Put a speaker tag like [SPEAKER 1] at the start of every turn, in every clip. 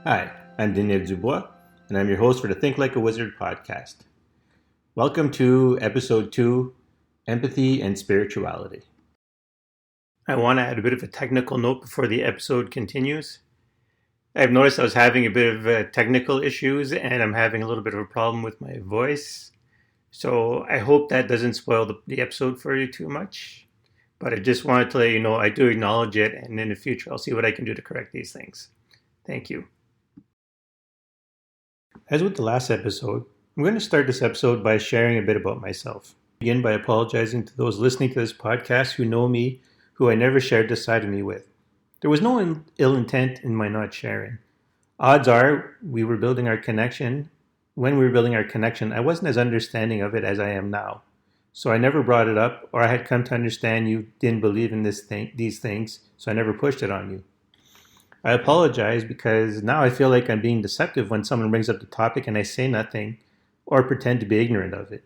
[SPEAKER 1] Hi, I'm Daniel Dubois, and I'm your host for the Think Like a Wizard podcast. Welcome to episode 2, Empathy and Spirituality. I want to add a bit of a technical note before the episode continues. I've noticed I was having a bit of technical issues, and I'm having a little bit of a problem with my voice. So I hope that doesn't spoil the episode for you too much. But I just wanted to let you know I do acknowledge it, and in the future I'll see what I can do to correct these things. Thank you. As with the last episode, I'm going to start this episode by sharing a bit about myself. I begin by apologizing to those listening to this podcast who know me, who I never shared this side of me with. There was no ill intent in my not sharing. Odds are we were building our connection. When we were building our connection, I wasn't as understanding of it as I am now. So I never brought it up, or I had come to understand you didn't believe in these things, so I never pushed it on you. I apologize because now I feel like I'm being deceptive when someone brings up the topic and I say nothing or pretend to be ignorant of it.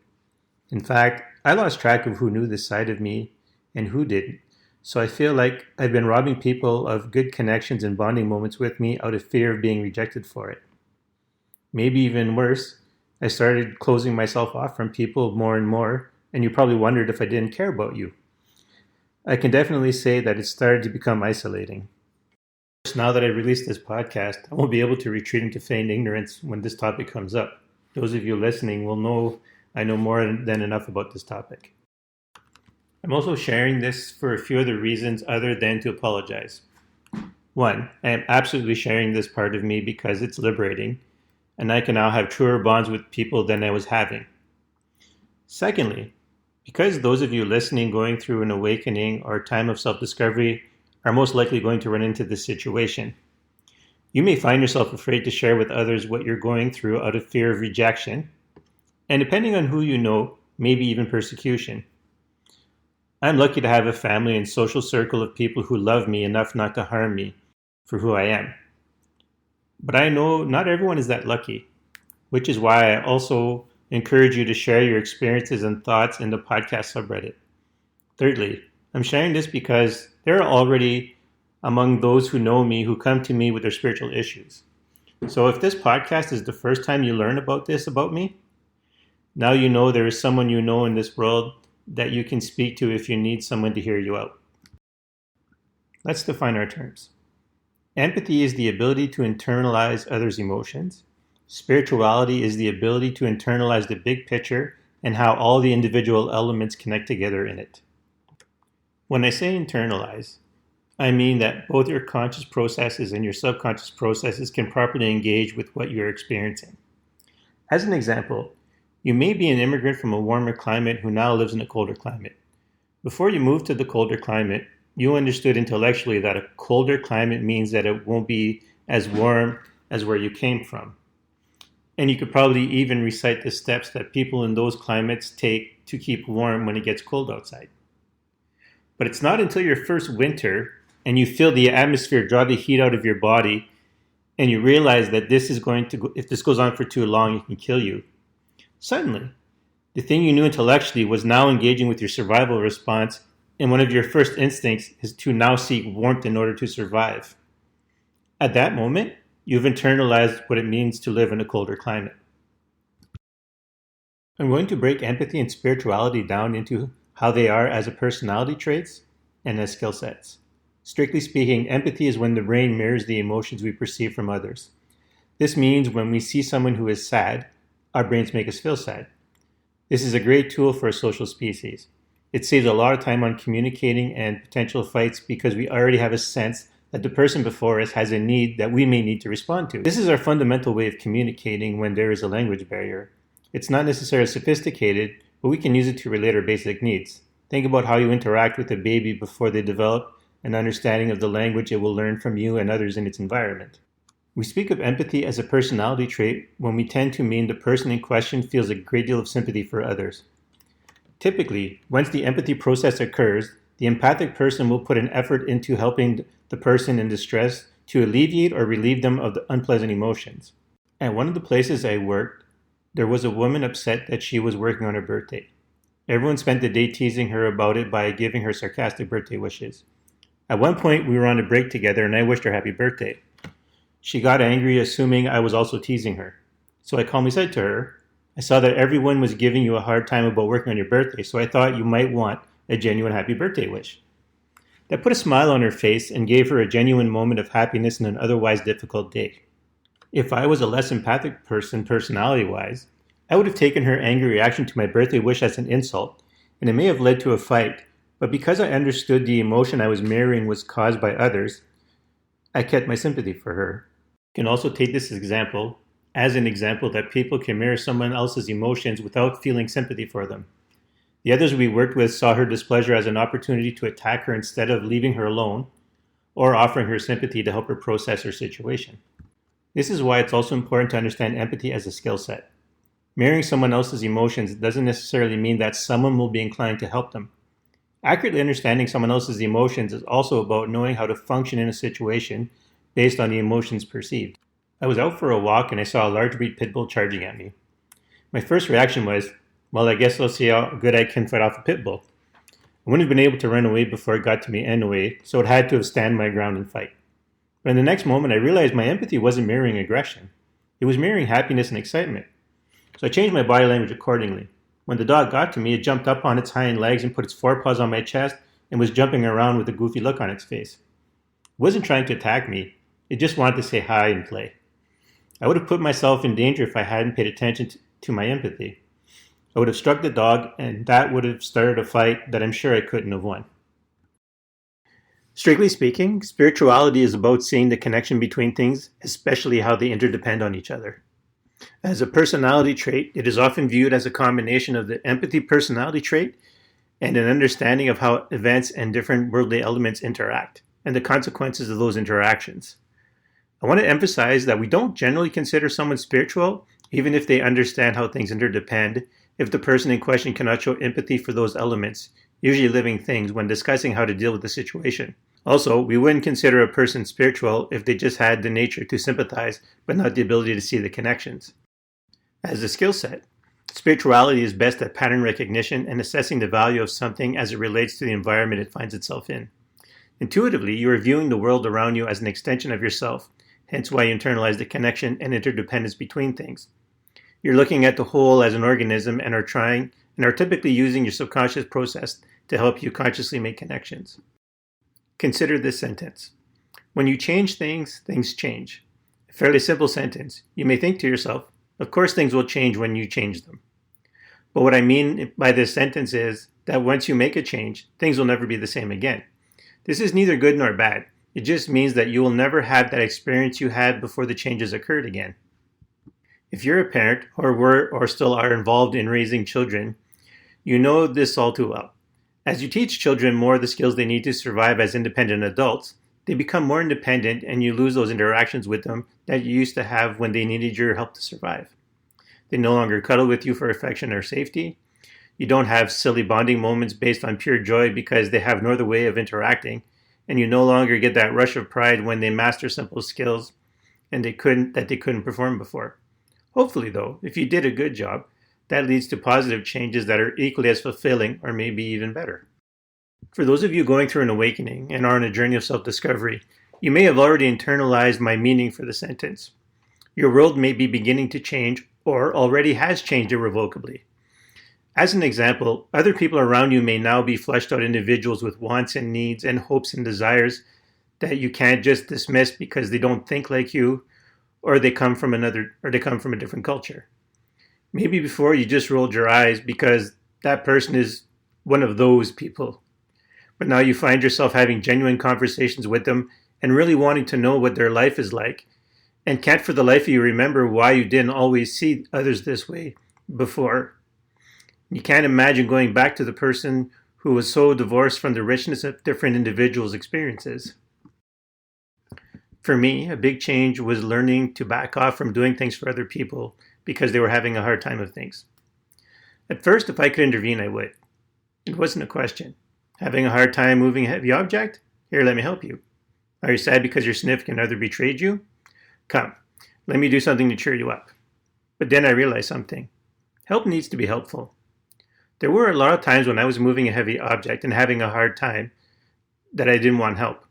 [SPEAKER 1] In fact, I lost track of who knew this side of me and who didn't. So I feel like I've been robbing people of good connections and bonding moments with me out of fear of being rejected for it. Maybe even worse, I started closing myself off from people more and more, and you probably wondered if I didn't care about you. I can definitely say that it started to become isolating. Now that I released this podcast, I won't be able to retreat into feigned ignorance when this topic comes up. Those of you listening will know I know more than enough about this topic. I'm also sharing this for a few other reasons other than to apologize. One, I am absolutely sharing this part of me because it's liberating, and I can now have truer bonds with people than I was having. Secondly, because those of you listening going through an awakening or a time of self-discovery are most likely going to run into this situation. You may find yourself afraid to share with others what you're going through out of fear of rejection, and depending on who you know, maybe even persecution. I'm lucky to have a family and social circle of people who love me enough not to harm me for who I am. But I know not everyone is that lucky, which is why I also encourage you to share your experiences and thoughts in the podcast subreddit. Thirdly, I'm sharing this because there are already among those who know me who come to me with their spiritual issues. So if this podcast is the first time you learn about this about me, now you know there is someone you know in this world that you can speak to if you need someone to hear you out. Let's define our terms. Empathy is the ability to internalize others' emotions. Spirituality is the ability to internalize the big picture and how all the individual elements connect together in it. When I say internalize, I mean that both your conscious processes and your subconscious processes can properly engage with what you're experiencing. As an example, you may be an immigrant from a warmer climate who now lives in a colder climate. Before you moved to the colder climate, you understood intellectually that a colder climate means that it won't be as warm as where you came from. And you could probably even recite the steps that people in those climates take to keep warm when it gets cold outside. But it's not until your first winter and you feel the atmosphere draw the heat out of your body and you realize that this is going to, if this goes on for too long, it can kill you. Suddenly, the thing you knew intellectually was now engaging with your survival response, and one of your first instincts is to now seek warmth in order to survive. At that moment, you've internalized what it means to live in a colder climate. I'm going to break empathy and spirituality down into how they are as a personality traits and as skill sets. Strictly speaking, empathy is when the brain mirrors the emotions we perceive from others. This means when we see someone who is sad, our brains make us feel sad. This is a great tool for a social species. It saves a lot of time on communicating and potential fights because we already have a sense that the person before us has a need that we may need to respond to. This is our fundamental way of communicating when there is a language barrier. It's not necessarily sophisticated, but we can use it to relate our basic needs. Think about how you interact with a baby before they develop an understanding of the language it will learn from you and others in its environment. We speak of empathy as a personality trait when we tend to mean the person in question feels a great deal of sympathy for others. Typically, once the empathy process occurs, the empathic person will put an effort into helping the person in distress to alleviate or relieve them of the unpleasant emotions. At one of the places I worked, there was a woman upset that she was working on her birthday. Everyone spent the day teasing her about it by giving her sarcastic birthday wishes. At one point, we were on a break together and I wished her happy birthday. She got angry, assuming I was also teasing her. So I calmly said to her, I saw that everyone was giving you a hard time about working on your birthday, so I thought you might want a genuine happy birthday wish. That put a smile on her face and gave her a genuine moment of happiness in an otherwise difficult day. If I was a less empathic person personality-wise, I would have taken her angry reaction to my birthday wish as an insult, and it may have led to a fight, but because I understood the emotion I was mirroring was caused by others, I kept my sympathy for her. You can also take this example as an example that people can mirror someone else's emotions without feeling sympathy for them. The others we worked with saw her displeasure as an opportunity to attack her instead of leaving her alone or offering her sympathy to help her process her situation. This is why it's also important to understand empathy as a skill set. Mirroring someone else's emotions doesn't necessarily mean that someone will be inclined to help them. Accurately understanding someone else's emotions is also about knowing how to function in a situation based on the emotions perceived. I was out for a walk and I saw a large breed pit bull charging at me. My first reaction was, well, I guess I'll see how good I can fight off a pit bull. I wouldn't have been able to run away before it got to me anyway, so it had to have stand my ground and fight. But in the next moment, I realized my empathy wasn't mirroring aggression. It was mirroring happiness and excitement. So I changed my body language accordingly. When the dog got to me, it jumped up on its hind legs and put its forepaws on my chest and was jumping around with a goofy look on its face. It wasn't trying to attack me. It just wanted to say hi and play. I would have put myself in danger if I hadn't paid attention to my empathy. I would have struck the dog, and that would have started a fight that I'm sure I couldn't have won. Strictly speaking, spirituality is about seeing the connection between things, especially how they interdepend on each other. As a personality trait, it is often viewed as a combination of the empathy personality trait and an understanding of how events and different worldly elements interact, and the consequences of those interactions. I want to emphasize that we don't generally consider someone spiritual, even if they understand how things interdepend, if the person in question cannot show empathy for those elements, usually living things, when discussing how to deal with the situation. Also, we wouldn't consider a person spiritual if they just had the nature to sympathize, but not the ability to see the connections. As a skill set, spirituality is best at pattern recognition and assessing the value of something as it relates to the environment it finds itself in. Intuitively, you are viewing the world around you as an extension of yourself, hence why you internalize the connection and interdependence between things. You're looking at the whole as an organism and are typically using your subconscious process to help you consciously make connections. Consider this sentence. When you change things, things change. A fairly simple sentence. You may think to yourself, of course things will change when you change them. But what I mean by this sentence is that once you make a change, things will never be the same again. This is neither good nor bad. It just means that you will never have that experience you had before the changes occurred again. If you're a parent or were or still are involved in raising children, you know this all too well. As you teach children more of the skills they need to survive as independent adults, they become more independent and you lose those interactions with them that you used to have when they needed your help to survive. They no longer cuddle with you for affection or safety. You don't have silly bonding moments based on pure joy because they have no other way of interacting, and you no longer get that rush of pride when they master simple skills and they couldn't perform before. Hopefully, though, if you did a good job, that leads to positive changes that are equally as fulfilling or maybe even better. For those of you going through an awakening and are on a journey of self-discovery, you may have already internalized my meaning for the sentence. Your world may be beginning to change or already has changed irrevocably. As an example, other people around you may now be fleshed out individuals with wants and needs and hopes and desires that you can't just dismiss because they don't think like you or they come from a different culture. Maybe before you just rolled your eyes because that person is one of those people. But now you find yourself having genuine conversations with them and really wanting to know what their life is like, and can't for the life of you remember why you didn't always see others this way before. You can't imagine going back to the person who was so divorced from the richness of different individuals' experiences. For me, a big change was learning to back off from doing things for other people because they were having a hard time of things. At first, if I could intervene, I would. It wasn't a question. Having a hard time moving a heavy object? Here, let me help you. Are you sad because your significant other betrayed you? Come, let me do something to cheer you up. But then I realized something. Help needs to be helpful. There were a lot of times when I was moving a heavy object and having a hard time that I didn't want help.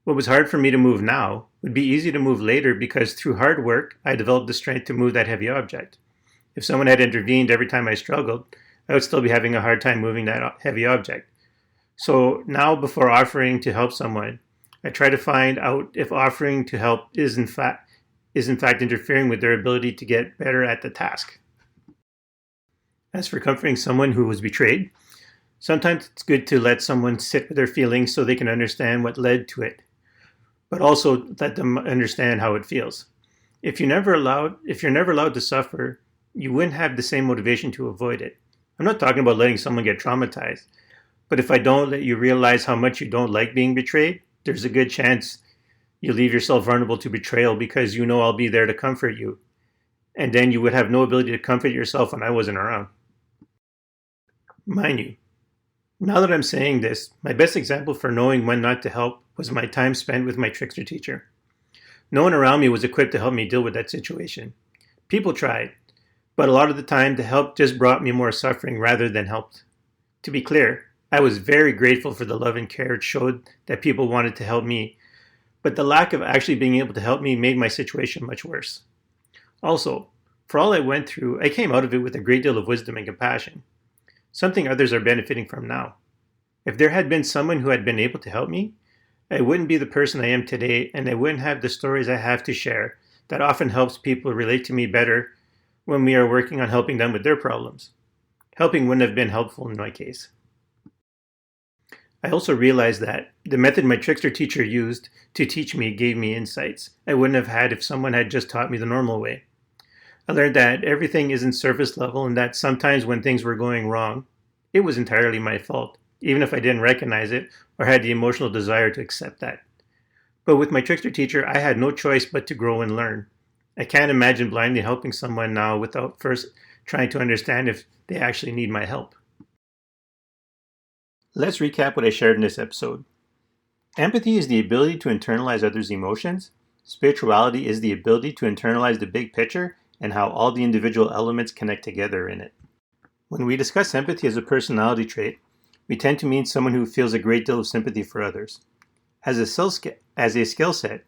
[SPEAKER 1] What was hard for me to move now would be easy to move later because through hard work, I developed the strength to move that heavy object. If someone had intervened every time I struggled, I would still be having a hard time moving that heavy object. So now, before offering to help someone, I try to find out if offering to help is in fact interfering with their ability to get better at the task. As for comforting someone who was betrayed, sometimes it's good to let someone sit with their feelings so they can understand what led to it, but also let them understand how it feels. If you're never allowed to suffer, you wouldn't have the same motivation to avoid it. I'm not talking about letting someone get traumatized, but if I don't let you realize how much you don't like being betrayed, there's a good chance you leave yourself vulnerable to betrayal because you know I'll be there to comfort you. And then you would have no ability to comfort yourself when I wasn't around. Mind you, now that I'm saying this, my best example for knowing when not to help was my time spent with my trickster teacher. No one around me was equipped to help me deal with that situation. People tried, but a lot of the time the help just brought me more suffering rather than helped. To be clear, I was very grateful for the love and care it showed that people wanted to help me, but the lack of actually being able to help me made my situation much worse. Also, for all I went through, I came out of it with a great deal of wisdom and compassion, something others are benefiting from now. If there had been someone who had been able to help me, I wouldn't be the person I am today, and I wouldn't have the stories I have to share that often helps people relate to me better when we are working on helping them with their problems. Helping wouldn't have been helpful in my case. I also realized that the method my trickster teacher used to teach me gave me insights I wouldn't have had if someone had just taught me the normal way. I learned that everything isn't surface level and that sometimes when things were going wrong, it was entirely my fault, even if I didn't recognize it or had the emotional desire to accept that. But with my trickster teacher, I had no choice but to grow and learn. I can't imagine blindly helping someone now without first trying to understand if they actually need my help. Let's recap what I shared in this episode. Empathy is the ability to internalize others' emotions. Spirituality is the ability to internalize the big picture and how all the individual elements connect together in it. When we discuss empathy as a personality trait, we tend to mean someone who feels a great deal of sympathy for others. As a skill set,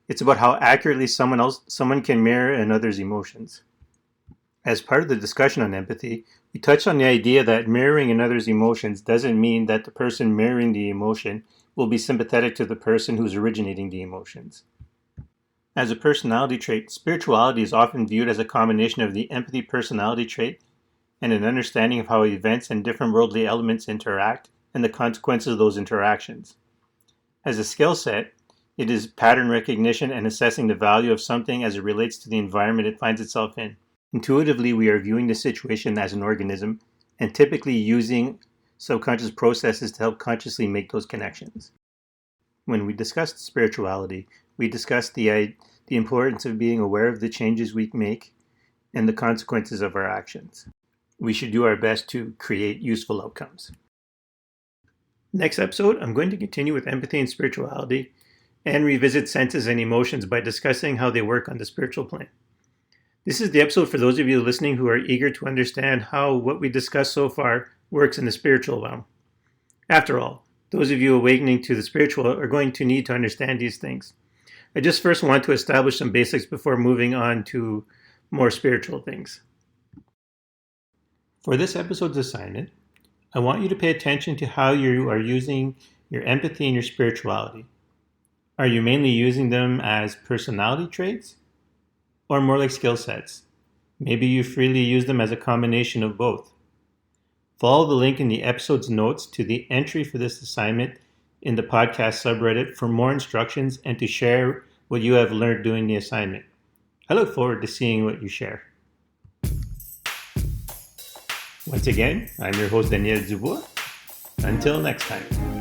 [SPEAKER 1] it's about how accurately someone can mirror another's emotions. As part of the discussion on empathy, we touched on the idea that mirroring another's emotions doesn't mean that the person mirroring the emotion will be sympathetic to the person who's originating the emotions. As a personality trait, spirituality is often viewed as a combination of the empathy personality trait and an understanding of how events and different worldly elements interact and the consequences of those interactions. As a skill set, it is pattern recognition and assessing the value of something as it relates to the environment it finds itself in. Intuitively, we are viewing the situation as an organism and typically using subconscious processes to help consciously make those connections. When we discussed spirituality, we discussed the importance of being aware of the changes we make and the consequences of our actions. We should do our best to create useful outcomes. Next episode, I'm going to continue with empathy and spirituality and revisit senses and emotions by discussing how they work on the spiritual plane. This is the episode for those of you listening who are eager to understand how what we discussed so far works in the spiritual realm. After all, those of you awakening to the spiritual are going to need to understand these things. I just first want to establish some basics before moving on to more spiritual things. For this episode's assignment, I want you to pay attention to how you are using your empathy and your spirituality. Are you mainly using them as personality traits or more like skill sets? Maybe you freely use them as a combination of both. Follow the link in the episode's notes to the entry for this assignment in the podcast subreddit for more instructions and to share what you have learned doing the assignment. I look forward to seeing what you share. Once again, I'm your host, Daniel Dubois. Until next time.